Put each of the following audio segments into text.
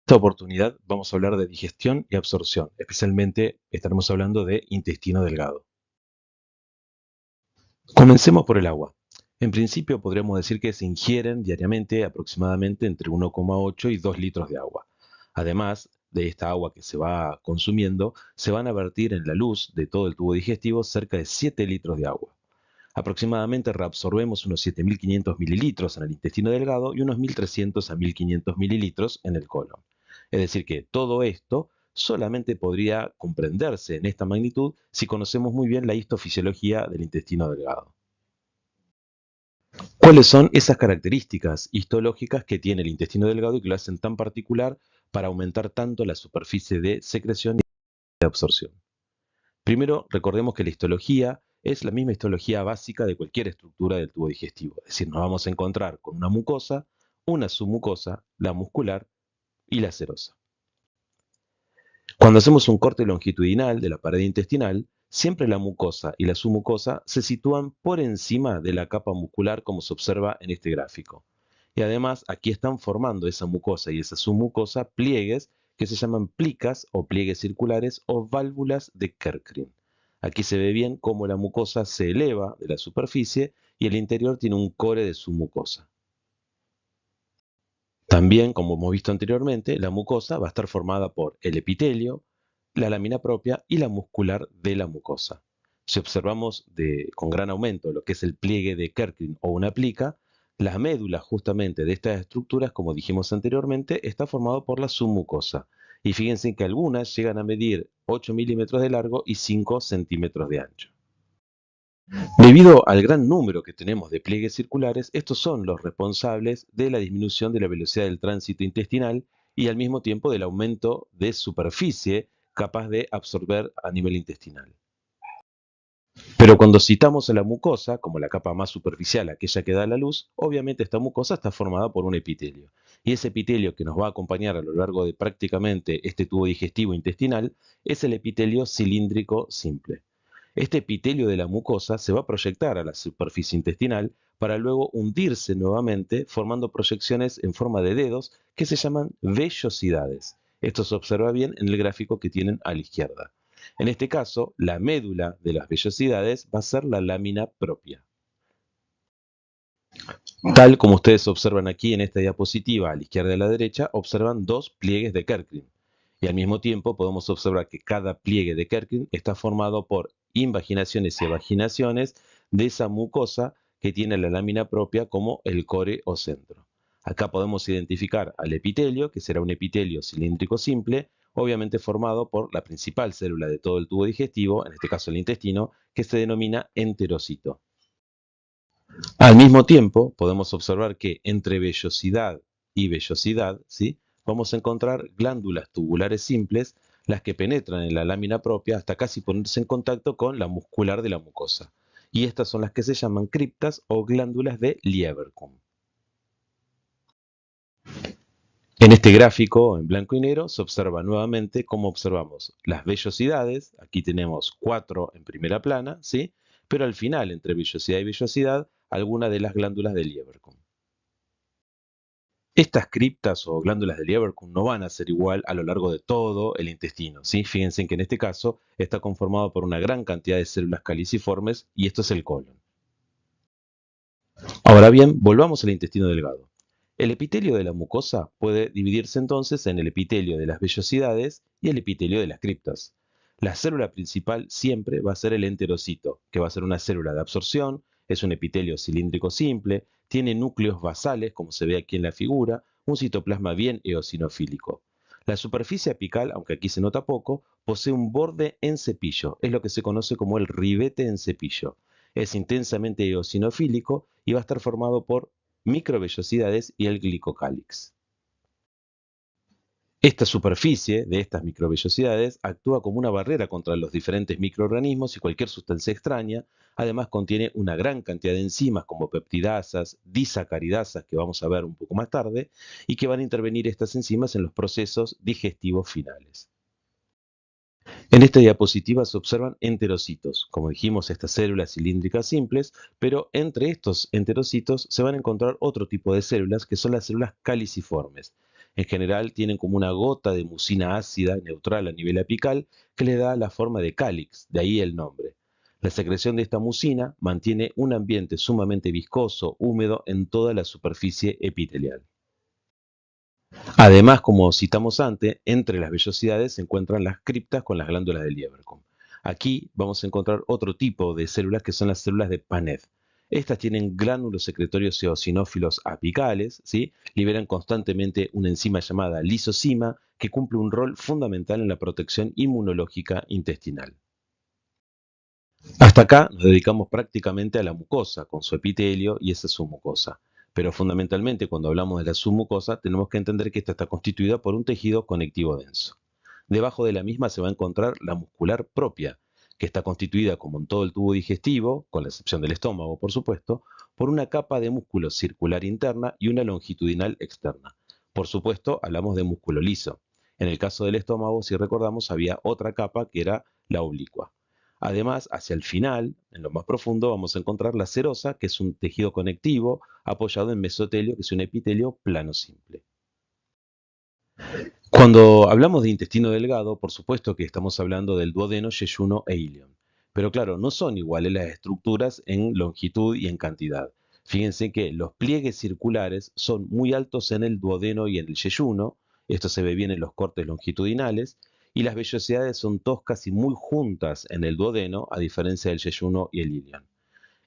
Esta oportunidad vamos a hablar de digestión y absorción, especialmente estaremos hablando de intestino delgado. Comencemos por el agua. En principio podríamos decir que se ingieren diariamente aproximadamente entre 1,8 y 2 litros de agua. Además de esta agua que se va consumiendo, se van a vertir en la luz de todo el tubo digestivo cerca de 7 litros de agua. Aproximadamente reabsorbemos unos 7.500 mililitros en el intestino delgado y unos 1.300 a 1.500 mililitros en el colon. Es decir, que todo esto solamente podría comprenderse en esta magnitud si conocemos muy bien la histofisiología del intestino delgado. ¿Cuáles son esas características histológicas que tiene el intestino delgado y que lo hacen tan particular para aumentar tanto la superficie de secreción y de absorción? Primero, recordemos que la histología es la misma histología básica de cualquier estructura del tubo digestivo. Es decir, nos vamos a encontrar con una mucosa, una submucosa, la muscular y la serosa. Cuando hacemos un corte longitudinal de la pared intestinal, siempre la mucosa y la submucosa se sitúan por encima de la capa muscular como se observa en este gráfico. Y además aquí están formando esa mucosa y esa submucosa pliegues que se llaman plicas o pliegues circulares o válvulas de Kerckrin. Aquí se ve bien cómo la mucosa se eleva de la superficie y el interior tiene un core de submucosa. También, como hemos visto anteriormente, la mucosa va a estar formada por el epitelio, la lámina propia y la muscular de la mucosa. Si observamos con gran aumento lo que es el pliegue de Kerckrin o una plica, la médula justamente de estas estructuras, como dijimos anteriormente, está formado por la submucosa. Y fíjense que algunas llegan a medir 8 milímetros de largo y 5 centímetros de ancho. Debido al gran número que tenemos de pliegues circulares, estos son los responsables de la disminución de la velocidad del tránsito intestinal y al mismo tiempo del aumento de superficie capaz de absorber a nivel intestinal. Pero cuando citamos a la mucosa, como la capa más superficial, aquella que da la luz, obviamente esta mucosa está formada por un epitelio. Y ese epitelio que nos va a acompañar a lo largo de prácticamente este tubo digestivo intestinal es el epitelio cilíndrico simple. Este epitelio de la mucosa se va a proyectar a la superficie intestinal para luego hundirse nuevamente formando proyecciones en forma de dedos que se llaman vellosidades. Esto se observa bien en el gráfico que tienen a la izquierda. En este caso, la médula de las vellosidades va a ser la lámina propia. Tal como ustedes observan aquí en esta diapositiva, a la izquierda y a la derecha, observan dos pliegues de Kerckrin. Y al mismo tiempo podemos observar que cada pliegue de Kerckrin está formado por invaginaciones y evaginaciones de esa mucosa que tiene la lámina propia como el core o centro. Acá podemos identificar al epitelio, que será un epitelio cilíndrico simple, obviamente formado por la principal célula de todo el tubo digestivo, en este caso el intestino, que se denomina enterocito. Al mismo tiempo, podemos observar que entre vellosidad y vellosidad, ¿sí?, vamos a encontrar glándulas tubulares simples, las que penetran en la lámina propia hasta casi ponerse en contacto con la muscular de la mucosa. Y estas son las que se llaman criptas o glándulas de Lieberkühn. En este gráfico, en blanco y negro, se observa nuevamente cómo observamos las vellosidades. Aquí tenemos 4 en primera plana, ¿sí?, pero al final, entre vellosidad y vellosidad, algunas de las glándulas de Lieberkühn. Estas criptas o glándulas de Lieberkühn no van a ser igual a lo largo de todo el intestino, ¿sí? Fíjense que en este caso está conformado por una gran cantidad de células caliciformes y esto es el colon. Ahora bien, volvamos al intestino delgado. El epitelio de la mucosa puede dividirse entonces en el epitelio de las vellosidades y el epitelio de las criptas. La célula principal siempre va a ser el enterocito, que va a ser una célula de absorción, es un epitelio cilíndrico simple, tiene núcleos basales, como se ve aquí en la figura, un citoplasma bien eosinofílico. La superficie apical, aunque aquí se nota poco, posee un borde en cepillo, es lo que se conoce como el ribete en cepillo. Es intensamente eosinofílico y va a estar formado por microvellosidades y el glicocálix. Esta superficie de estas microvellosidades actúa como una barrera contra los diferentes microorganismos y cualquier sustancia extraña. Además contiene una gran cantidad de enzimas como peptidasas, disacaridasas, que vamos a ver un poco más tarde, y que van a intervenir estas enzimas en los procesos digestivos finales. En esta diapositiva se observan enterocitos, como dijimos, estas células cilíndricas simples, pero entre estos enterocitos se van a encontrar otro tipo de células que son las células caliciformes. En general tienen como una gota de mucina ácida neutral a nivel apical que le da la forma de cáliz, de ahí el nombre. La secreción de esta mucina mantiene un ambiente sumamente viscoso, húmedo en toda la superficie epitelial. Además, como citamos antes, entre las vellosidades se encuentran las criptas con las glándulas de Lieberkühn. Aquí vamos a encontrar otro tipo de células que son las células de Paneth. Estas tienen gránulos secretorios eosinófilos apicales, ¿sí? Liberan constantemente una enzima llamada lisozima que cumple un rol fundamental en la protección inmunológica intestinal. Hasta acá nos dedicamos prácticamente a la mucosa, con su epitelio y esa submucosa. Pero fundamentalmente cuando hablamos de la submucosa tenemos que entender que esta está constituida por un tejido conectivo denso. Debajo de la misma se va a encontrar la muscular propia, que está constituida como en todo el tubo digestivo, con la excepción del estómago por supuesto, por una capa de músculo circular interna y una longitudinal externa. Por supuesto hablamos de músculo liso. En el caso del estómago, si recordamos, había otra capa que era la oblicua. Además, hacia el final, en lo más profundo, vamos a encontrar la serosa, que es un tejido conectivo apoyado en mesotelio, que es un epitelio plano simple. Cuando hablamos de intestino delgado, por supuesto que estamos hablando del duodeno, yeyuno e ilion. Pero claro, no son iguales las estructuras en longitud y en cantidad. Fíjense que los pliegues circulares son muy altos en el duodeno y en el yeyuno, esto se ve bien en los cortes longitudinales, y las vellosidades son toscas y muy juntas en el duodeno, a diferencia del yeyuno y el ilion.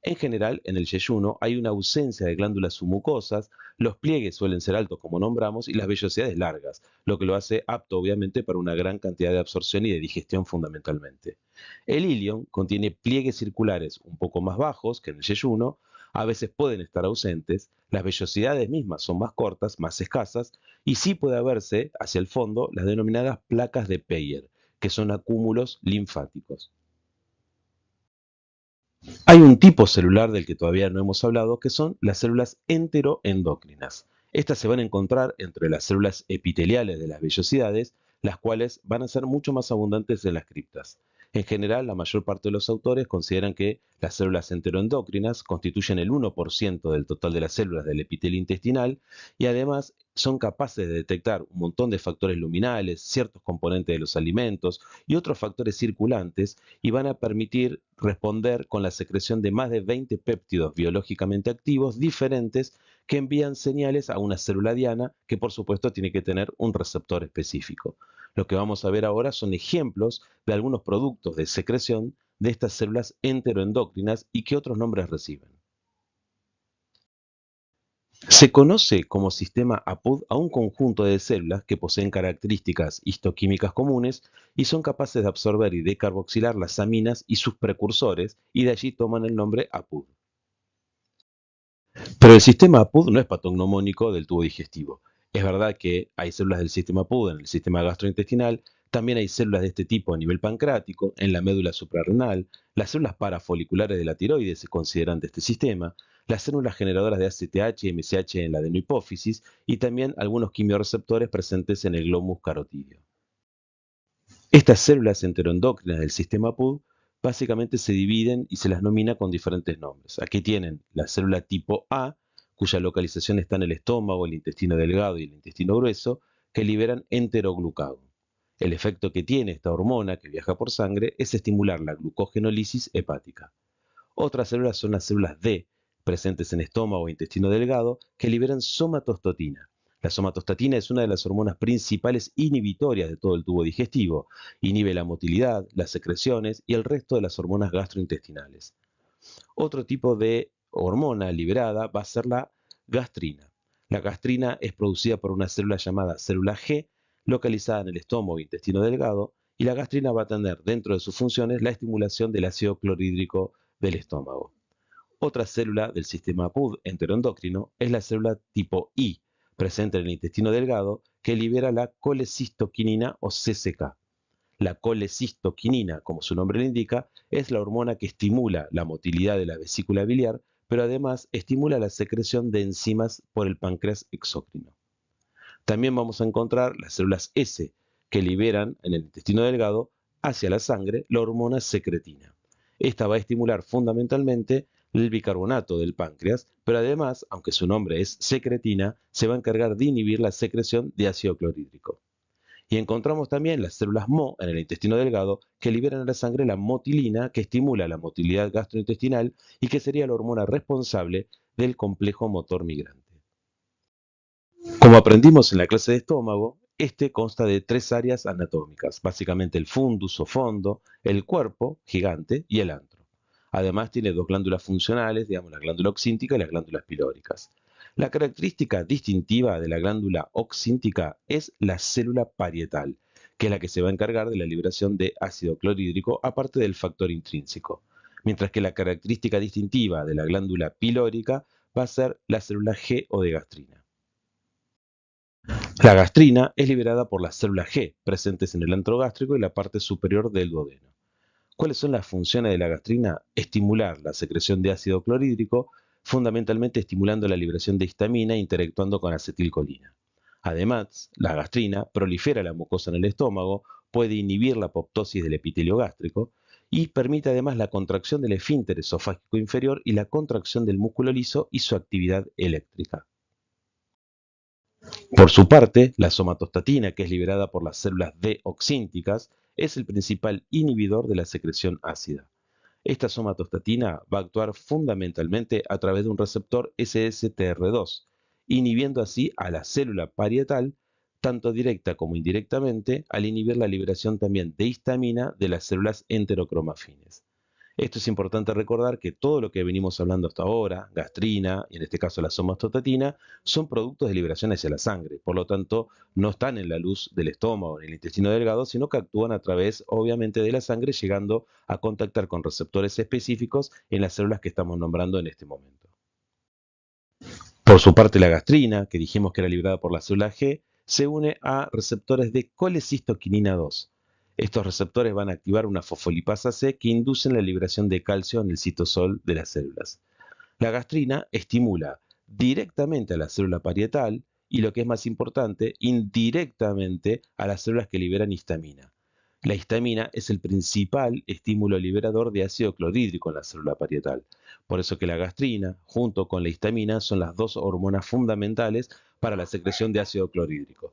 En general, en el yeyuno hay una ausencia de glándulas submucosas, los pliegues suelen ser altos como nombramos y las vellosidades largas, lo que lo hace apto obviamente para una gran cantidad de absorción y de digestión fundamentalmente. El ilion contiene pliegues circulares un poco más bajos que en el yeyuno, a veces pueden estar ausentes, las vellosidades mismas son más cortas, más escasas, y sí puede haberse hacia el fondo las denominadas placas de Peyer, que son acúmulos linfáticos. Hay un tipo celular del que todavía no hemos hablado, que son las células enteroendocrinas. Estas se van a encontrar entre las células epiteliales de las vellosidades, las cuales van a ser mucho más abundantes en las criptas. En general, la mayor parte de los autores consideran que las células enteroendocrinas constituyen el 1% del total de las células del epitelio intestinal y además son capaces de detectar un montón de factores luminales, ciertos componentes de los alimentos y otros factores circulantes y van a permitir responder con la secreción de más de 20 péptidos biológicamente activos diferentes que envían señales a una célula diana que por supuesto tiene que tener un receptor específico. Lo que vamos a ver ahora son ejemplos de algunos productos de secreción de estas células enteroendocrinas y qué otros nombres reciben. Se conoce como sistema APUD a un conjunto de células que poseen características histoquímicas comunes y son capaces de absorber y decarboxilar las aminas y sus precursores, y de allí toman el nombre APUD. Pero el sistema APUD no es patognomónico del tubo digestivo. Es verdad que hay células del sistema APUD en el sistema gastrointestinal, también hay células de este tipo a nivel pancreático, en la médula suprarrenal, las células parafoliculares de la tiroides se consideran de este sistema, las células generadoras de ACTH y MSH en la adenohipófisis y también algunos quimiorreceptores presentes en el glomus carotídeo. Estas células enteroendocrinas del sistema PUD básicamente se dividen y se las nomina con diferentes nombres. Aquí tienen la célula tipo A, cuya localización está en el estómago, el intestino delgado y el intestino grueso, que liberan enteroglucagón. El efecto que tiene esta hormona que viaja por sangre es estimular la glucogenólisis hepática. Otras células son las células D, presentes en estómago e intestino delgado, que liberan somatostatina. La somatostatina es una de las hormonas principales inhibitorias de todo el tubo digestivo. Inhibe la motilidad, las secreciones y el resto de las hormonas gastrointestinales. Otro tipo de hormona liberada va a ser la gastrina. La gastrina es producida por una célula llamada célula G, localizada en el estómago e intestino delgado, y la gastrina va a tener dentro de sus funciones la estimulación del ácido clorhídrico del estómago. Otra célula del sistema PUD enteroendocrino es la célula tipo I, presente en el intestino delgado, que libera la colecistoquinina o CCK. La colecistoquinina, como su nombre le indica, es la hormona que estimula la motilidad de la vesícula biliar, pero además estimula la secreción de enzimas por el páncreas exócrino. También vamos a encontrar las células S, que liberan en el intestino delgado hacia la sangre la hormona secretina. Esta va a estimular fundamentalmente el bicarbonato del páncreas, pero además, aunque su nombre es secretina, se va a encargar de inhibir la secreción de ácido clorhídrico. Y encontramos también las células Mo en el intestino delgado que liberan a la sangre la motilina que estimula la motilidad gastrointestinal y que sería la hormona responsable del complejo motor migrante. Como aprendimos en la clase de estómago, este consta de tres áreas anatómicas, básicamente el fundus o fondo, el cuerpo gigante y el antro. Además tiene dos glándulas funcionales, digamos la glándula oxíntica y las glándulas pilóricas. La característica distintiva de la glándula oxíntica es la célula parietal, que es la que se va a encargar de la liberación de ácido clorhídrico aparte del factor intrínseco. Mientras que la característica distintiva de la glándula pilórica va a ser la célula G o de gastrina. La gastrina es liberada por las células G, presentes en el antro gástrico y la parte superior del duodeno. ¿Cuáles son las funciones de la gastrina? Estimular la secreción de ácido clorhídrico, fundamentalmente estimulando la liberación de histamina e interactuando con acetilcolina. Además, la gastrina prolifera la mucosa en el estómago, puede inhibir la apoptosis del epitelio gástrico y permite además la contracción del esfínter esofágico inferior y la contracción del músculo liso y su actividad eléctrica. Por su parte, la somatostatina, que es liberada por las células D oxínticas, es el principal inhibidor de la secreción ácida. Esta somatostatina va a actuar fundamentalmente a través de un receptor SSTR2, inhibiendo así a la célula parietal, tanto directa como indirectamente, al inhibir la liberación también de histamina de las células enterocromafines. Esto es importante recordar que todo lo que venimos hablando hasta ahora, gastrina y en este caso la somatostatina, son productos de liberación hacia la sangre. Por lo tanto, no están en la luz del estómago, en el intestino delgado, sino que actúan a través, obviamente, de la sangre, llegando a contactar con receptores específicos en las células que estamos nombrando en este momento. Por su parte, la gastrina, que dijimos que era liberada por la célula G, se une a receptores de colecistoquinina 2. Estos receptores van a activar una fosfolipasa C que inducen la liberación de calcio en el citosol de las células. La gastrina estimula directamente a la célula parietal y, lo que es más importante, indirectamente a las células que liberan histamina. La histamina es el principal estímulo liberador de ácido clorhídrico en la célula parietal. Por eso que la gastrina, junto con la histamina, son las dos hormonas fundamentales para la secreción de ácido clorhídrico.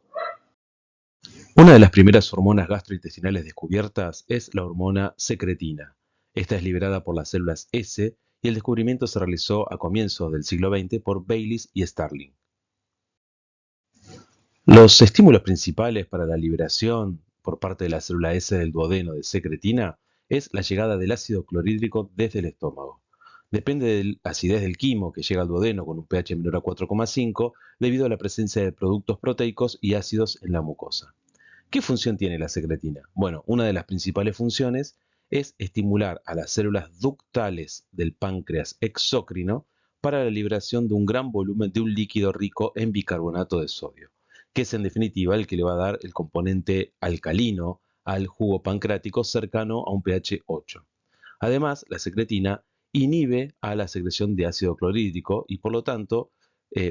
Una de las primeras hormonas gastrointestinales descubiertas es la hormona secretina. Esta es liberada por las células S y el descubrimiento se realizó a comienzos del siglo XX por Baylis y Starling. Los estímulos principales para la liberación por parte de la célula S del duodeno de secretina es la llegada del ácido clorhídrico desde el estómago. Depende de la acidez del quimo que llega al duodeno con un pH menor a 4,5 debido a la presencia de productos proteicos y ácidos en la mucosa. ¿Qué función tiene la secretina? Bueno, una de las principales funciones es estimular a las células ductales del páncreas exócrino para la liberación de un gran volumen de un líquido rico en bicarbonato de sodio, que es en definitiva el que le va a dar el componente alcalino al jugo pancreático cercano a un pH 8. Además, la secretina inhibe a la secreción de ácido clorhídrico y por lo tanto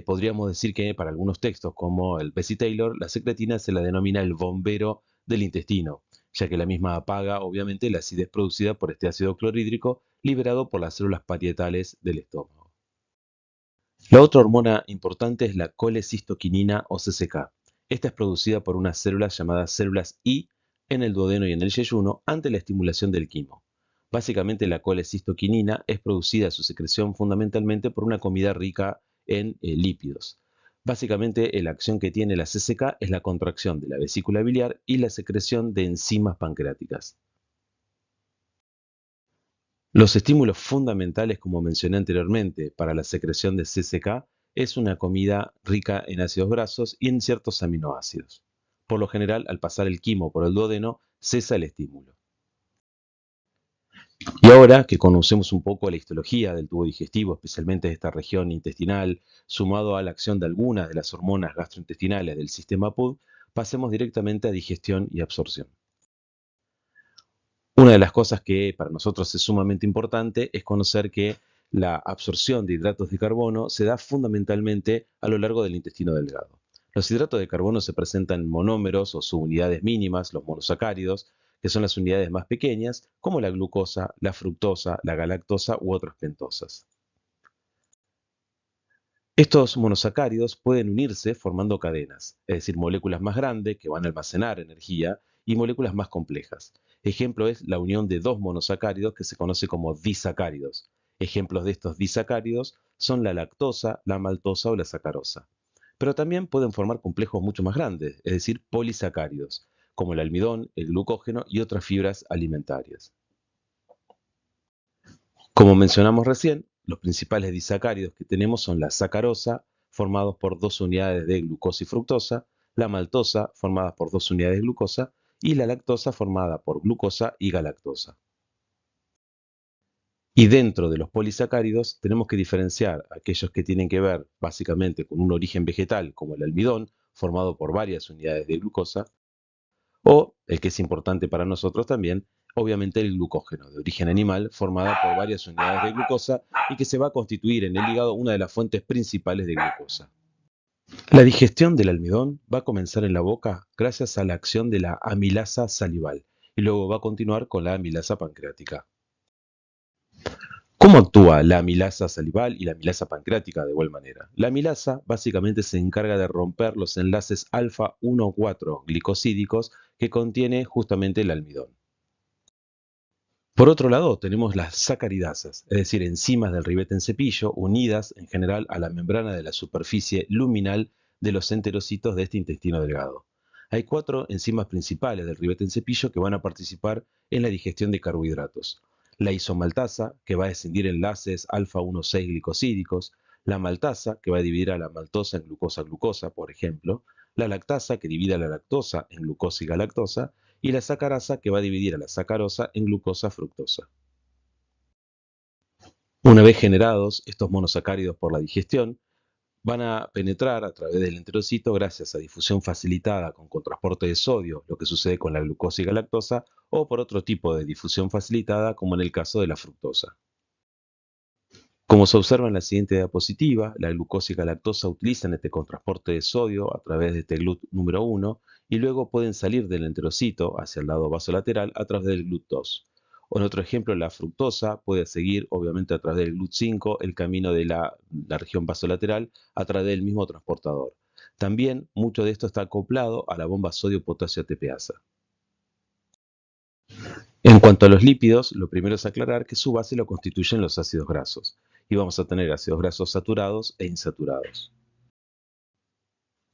podríamos decir que para algunos textos como el Bessy Taylor, la secretina se la denomina el bombero del intestino, ya que la misma apaga obviamente la acidez producida por este ácido clorhídrico liberado por las células parietales del estómago. La otra hormona importante es la colecistoquinina o CCK. Esta es producida por unas células llamadas células I en el duodeno y en el yeyuno ante la estimulación del quimo. Básicamente la colecistoquinina es producida su secreción fundamentalmente por una comida rica en lípidos. Básicamente la acción que tiene la CCK es la contracción de la vesícula biliar y la secreción de enzimas pancreáticas. Los estímulos fundamentales, como mencioné anteriormente, para la secreción de CCK es una comida rica en ácidos grasos y en ciertos aminoácidos. Por lo general, al pasar el quimo por el duodeno, cesa el estímulo. Y ahora que conocemos un poco la histología del tubo digestivo, especialmente de esta región intestinal, sumado a la acción de algunas de las hormonas gastrointestinales del sistema PUD, pasemos directamente a digestión y absorción. Una de las cosas que para nosotros es sumamente importante es conocer que la absorción de hidratos de carbono se da fundamentalmente a lo largo del intestino delgado. Los hidratos de carbono se presentan en monómeros o subunidades mínimas, los monosacáridos, que son las unidades más pequeñas, como la glucosa, la fructosa, la galactosa u otras pentosas. Estos monosacáridos pueden unirse formando cadenas, es decir, moléculas más grandes que van a almacenar energía y moléculas más complejas. Ejemplo es la unión de dos monosacáridos que se conoce como disacáridos. Ejemplos de estos disacáridos son la lactosa, la maltosa o la sacarosa. Pero también pueden formar complejos mucho más grandes, es decir, polisacáridos, como el almidón, el glucógeno y otras fibras alimentarias. Como mencionamos recién, los principales disacáridos que tenemos son la sacarosa, formados por dos unidades de glucosa y fructosa, la maltosa, formada por dos unidades de glucosa, y la lactosa, formada por glucosa y galactosa. Y dentro de los polisacáridos tenemos que diferenciar aquellos que tienen que ver básicamente con un origen vegetal, como el almidón, formado por varias unidades de glucosa, o, el que es importante para nosotros también, obviamente el glucógeno, de origen animal, formada por varias unidades de glucosa y que se va a constituir en el hígado una de las fuentes principales de glucosa. La digestión del almidón va a comenzar en la boca gracias a la acción de la amilasa salival y luego va a continuar con la amilasa pancreática. ¿Cómo actúa la amilasa salival y la amilasa pancreática de igual manera? La amilasa básicamente se encarga de romper los enlaces alfa 1,4 glicosídicos que contiene justamente el almidón. Por otro lado, tenemos las sacaridasas, es decir, enzimas del ribete en cepillo unidas en general a la membrana de la superficie luminal de los enterocitos de este intestino delgado. Hay 4 enzimas principales del ribete en cepillo que van a participar en la digestión de carbohidratos. La isomaltasa, que va a escindir enlaces alfa 1,6 glicosídicos, la maltasa, que va a dividir a la maltosa en glucosa-glucosa, por ejemplo, la lactasa, que divide a la lactosa en glucosa y galactosa, y la sacarasa, que va a dividir a la sacarosa en glucosa-fructosa. Una vez generados estos monosacáridos por la digestión, van a penetrar a través del enterocito gracias a difusión facilitada con cotransporte de sodio, lo que sucede con la glucosa y galactosa, o por otro tipo de difusión facilitada, como en el caso de la fructosa. Como se observa en la siguiente diapositiva, la glucosa y galactosa utilizan este cotransporte de sodio a través de este GLUT número 1 y luego pueden salir del enterocito hacia el lado vasolateral a través del GLUT 2. O en otro ejemplo, la fructosa puede seguir, obviamente, a través del GLUT 5 el camino de la región vasolateral a través del mismo transportador. También mucho de esto está acoplado a la bomba sodio-potasio ATPasa. En cuanto a los lípidos, lo primero es aclarar que su base lo constituyen los ácidos grasos, y vamos a tener ácidos grasos saturados e insaturados.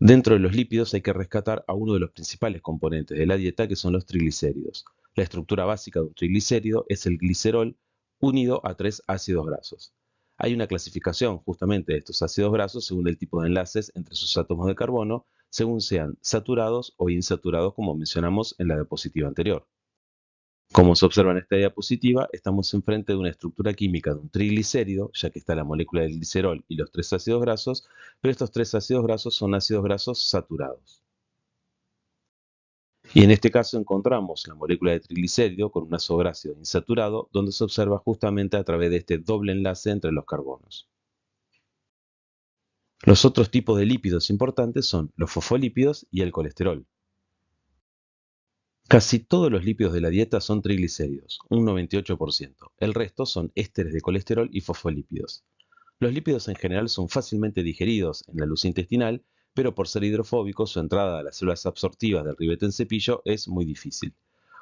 Dentro de los lípidos hay que rescatar a uno de los principales componentes de la dieta, que son los triglicéridos. La estructura básica de un triglicérido es el glicerol unido a 3 ácidos grasos. Hay una clasificación justamente de estos ácidos grasos según el tipo de enlaces entre sus átomos de carbono, según sean saturados o insaturados, como mencionamos en la diapositiva anterior. Como se observa en esta diapositiva, estamos enfrente de una estructura química de un triglicérido, ya que está la molécula del glicerol y los 3 ácidos grasos, pero estos 3 ácidos grasos son ácidos grasos saturados. Y en este caso encontramos la molécula de triglicérido con un ácido graso insaturado, donde se observa justamente a través de este doble enlace entre los carbonos. Los otros tipos de lípidos importantes son los fosfolípidos y el colesterol. Casi todos los lípidos de la dieta son triglicéridos, un 98%. El resto son ésteres de colesterol y fosfolípidos. Los lípidos en general son fácilmente digeridos en la luz intestinal, pero por ser hidrofóbicos, su entrada a las células absortivas del ribete en cepillo es muy difícil.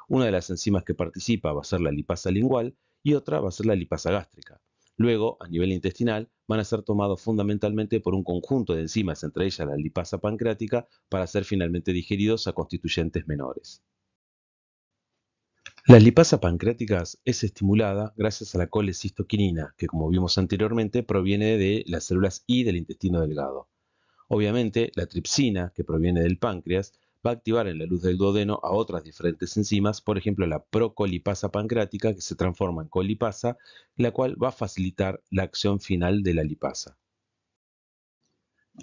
Una de las enzimas que participa va a ser la lipasa lingual y otra va a ser la lipasa gástrica. Luego, a nivel intestinal, van a ser tomados fundamentalmente por un conjunto de enzimas, entre ellas la lipasa pancreática, para ser finalmente digeridos a constituyentes menores. La lipasa pancreáticas es estimulada gracias a la colecistoquinina, que como vimos anteriormente proviene de las células I del intestino delgado. Obviamente, la tripsina, que proviene del páncreas, va a activar en la luz del duodeno a otras diferentes enzimas, por ejemplo la procolipasa pancreática, que se transforma en colipasa, la cual va a facilitar la acción final de la lipasa.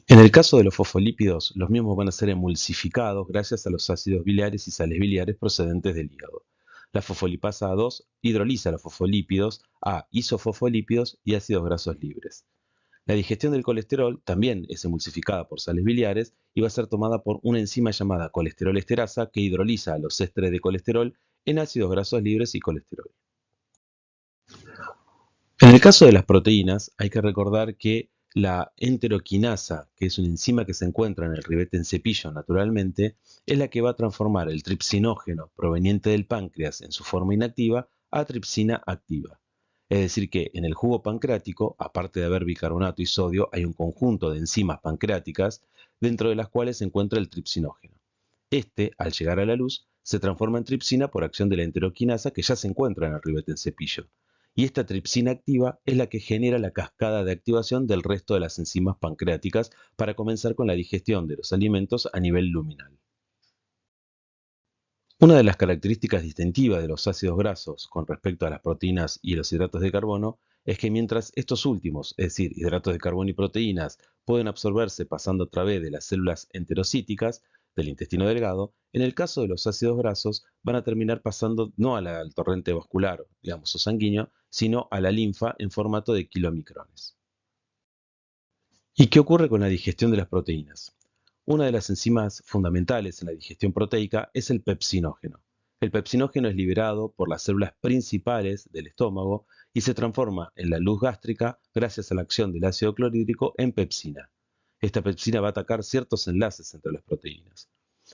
En el caso de los fosfolípidos, los mismos van a ser emulsificados gracias a los ácidos biliares y sales biliares procedentes del hígado. La fosfolipasa A2 hidroliza los fosfolípidos a isofosfolípidos y ácidos grasos libres. La digestión del colesterol también es emulsificada por sales biliares y va a ser tomada por una enzima llamada colesterol esterasa que hidroliza a los ésteres de colesterol en ácidos grasos libres y colesterol. En el caso de las proteínas, hay que recordar que la enteroquinasa, que es una enzima que se encuentra en el ribete en cepillo naturalmente, es la que va a transformar el tripsinógeno proveniente del páncreas en su forma inactiva a tripsina activa. Es decir que en el jugo pancreático, aparte de haber bicarbonato y sodio, hay un conjunto de enzimas pancreáticas dentro de las cuales se encuentra el tripsinógeno. Este, al llegar a la luz, se transforma en tripsina por acción de la enteroquinasa que ya se encuentra en el ribete en cepillo. Y esta tripsina activa es la que genera la cascada de activación del resto de las enzimas pancreáticas para comenzar con la digestión de los alimentos a nivel luminal. Una de las características distintivas de los ácidos grasos con respecto a las proteínas y los hidratos de carbono es que mientras estos últimos, es decir, hidratos de carbono y proteínas, pueden absorberse pasando a través de las células enterocíticas del intestino delgado, en el caso de los ácidos grasos van a terminar pasando no al torrente vascular, digamos, o sanguíneo, sino a la linfa en formato de kilomicrones. ¿Y qué ocurre con la digestión de las proteínas? Una de las enzimas fundamentales en la digestión proteica es el pepsinógeno. El pepsinógeno es liberado por las células principales del estómago y se transforma en la luz gástrica gracias a la acción del ácido clorhídrico en pepsina. Esta pepsina va a atacar ciertos enlaces entre las proteínas.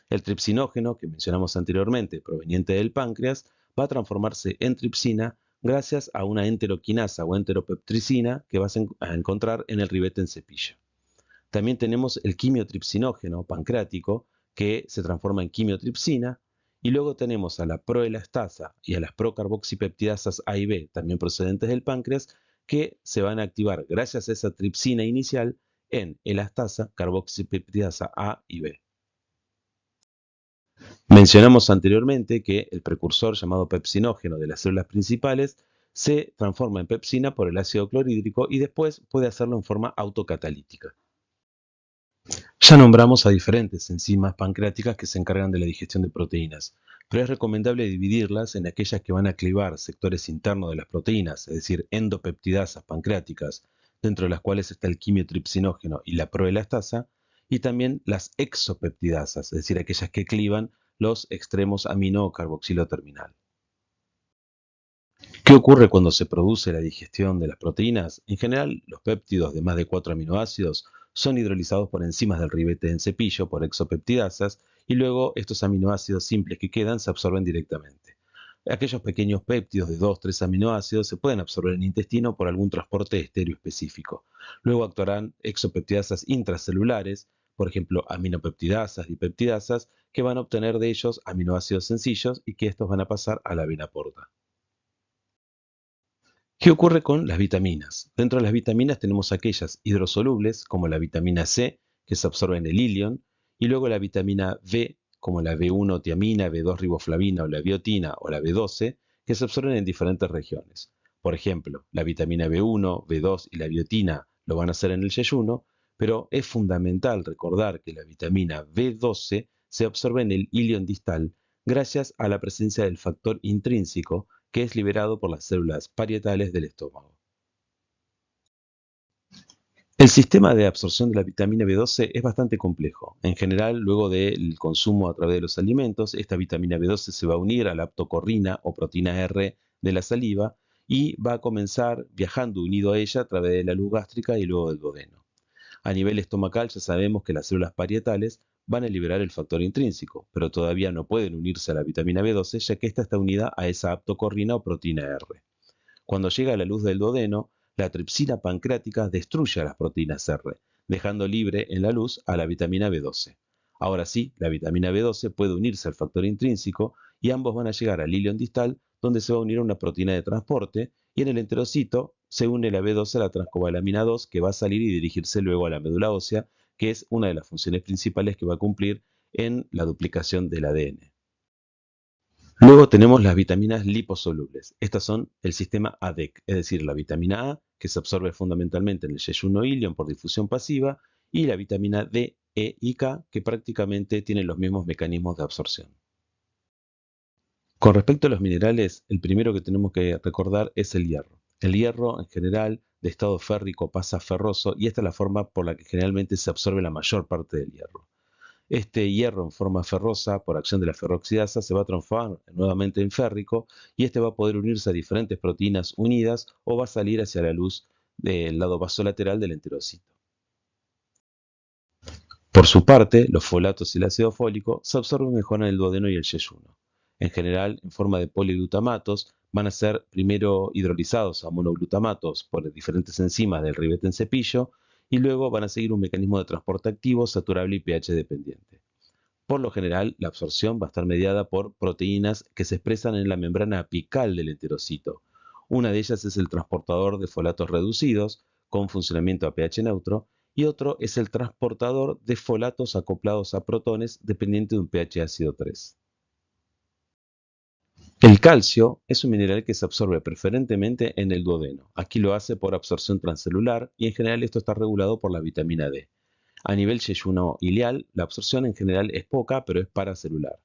El tripsinógeno, que mencionamos anteriormente, proveniente del páncreas, va a transformarse en tripsina gracias a una enteroquinasa o enteropeptricina que vas a encontrar en el ribete en cepillo. También tenemos el quimiotripsinógeno pancreático, que se transforma en quimiotripsina, y luego tenemos a la proelastasa y a las procarboxipeptidasas A y B, también procedentes del páncreas, que se van a activar gracias a esa tripsina inicial en elastasa, carboxipeptidasa A y B. Mencionamos anteriormente que el precursor llamado pepsinógeno de las células principales se transforma en pepsina por el ácido clorhídrico y después puede hacerlo en forma autocatalítica. Ya nombramos a diferentes enzimas pancreáticas que se encargan de la digestión de proteínas, pero es recomendable dividirlas en aquellas que van a clivar sectores internos de las proteínas, es decir, endopeptidasas pancreáticas, dentro de las cuales está el quimiotripsinógeno y la proelastasa, y también las exopeptidasas, es decir, aquellas que clivan los extremos amino o carboxilo terminal. ¿Qué ocurre cuando se produce la digestión de las proteínas? En general, los péptidos de más de 4 aminoácidos son hidrolizados por enzimas del ribete en cepillo, por exopeptidasas, y luego estos aminoácidos simples que quedan se absorben directamente. Aquellos pequeños péptidos de 2-3 aminoácidos se pueden absorber en el intestino por algún transporte estéreo específico. Luego actuarán exopeptidasas intracelulares, por ejemplo, aminopeptidasas, dipeptidasas, que van a obtener de ellos aminoácidos sencillos y que estos van a pasar a la vena porta. ¿Qué ocurre con las vitaminas? Dentro de las vitaminas tenemos aquellas hidrosolubles, como la vitamina C, que se absorbe en el ilion, y luego la vitamina B, como la B1 tiamina, B2 riboflavina o la biotina o la B12, que se absorben en diferentes regiones. Por ejemplo, la vitamina B1, B2 y la biotina lo van a hacer en el yeyuno, pero es fundamental recordar que la vitamina B12 se absorbe en el ilion distal gracias a la presencia del factor intrínseco que es liberado por las células parietales del estómago. El sistema de absorción de la vitamina B12 es bastante complejo. En general, luego del consumo a través de los alimentos, esta vitamina B12 se va a unir a la aptocorrina o proteína R de la saliva y va a comenzar viajando unido a ella a través de la luz gástrica y luego del duodeno. A nivel estomacal ya sabemos que las células parietales van a liberar el factor intrínseco, pero todavía no pueden unirse a la vitamina B12 ya que ésta está unida a esa aptocorrina o proteína R. Cuando llega a la luz del duodeno, la tripsina pancreática destruye a las proteínas R, dejando libre en la luz a la vitamina B12. Ahora sí, la vitamina B12 puede unirse al factor intrínseco y ambos van a llegar al ilion distal, donde se va a unir a una proteína de transporte, y en el enterocito se une la B12 a la transcobalamina 2, que va a salir y dirigirse luego a la médula ósea, que es una de las funciones principales que va a cumplir en la duplicación del ADN. Luego tenemos las vitaminas liposolubles. Estas son el sistema ADEC, es decir, la vitamina A, que se absorbe fundamentalmente en el yeyuno ilion por difusión pasiva, y la vitamina D, E y K, que prácticamente tienen los mismos mecanismos de absorción. Con respecto a los minerales, el primero que tenemos que recordar es el hierro. El hierro, en general, de estado férrico pasa a ferroso, y esta es la forma por la que generalmente se absorbe la mayor parte del hierro. Este hierro en forma ferrosa, por acción de la ferroxidasa, se va a transformar nuevamente en férrico y este va a poder unirse a diferentes proteínas unidas o va a salir hacia la luz del lado vasolateral del enterocito. Por su parte, los folatos y el ácido fólico se absorben mejor en el duodeno y el yeyuno. En general, en forma de poliglutamatos, van a ser primero hidrolizados a monoglutamatos por diferentes enzimas del ribete en cepillo y luego van a seguir un mecanismo de transporte activo, saturable y pH dependiente. Por lo general, la absorción va a estar mediada por proteínas que se expresan en la membrana apical del enterocito. Una de ellas es el transportador de folatos reducidos con funcionamiento a pH neutro y otro es el transportador de folatos acoplados a protones dependiente de un pH ácido 3. El calcio es un mineral que se absorbe preferentemente en el duodeno. Aquí lo hace por absorción transcelular y en general esto está regulado por la vitamina D. A nivel yeyuno-ileal, la absorción en general es poca, pero es paracelular.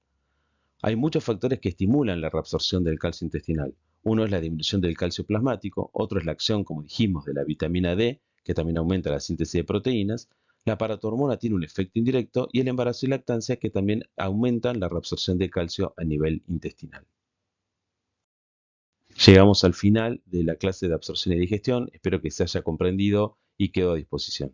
Hay muchos factores que estimulan la reabsorción del calcio intestinal. Uno es la disminución del calcio plasmático, otro es la acción, como dijimos, de la vitamina D, que también aumenta la síntesis de proteínas. La paratormona tiene un efecto indirecto y el embarazo y lactancia que también aumentan la reabsorción de calcio a nivel intestinal. Llegamos al final de la clase de absorción y digestión. Espero que se haya comprendido y quedo a disposición.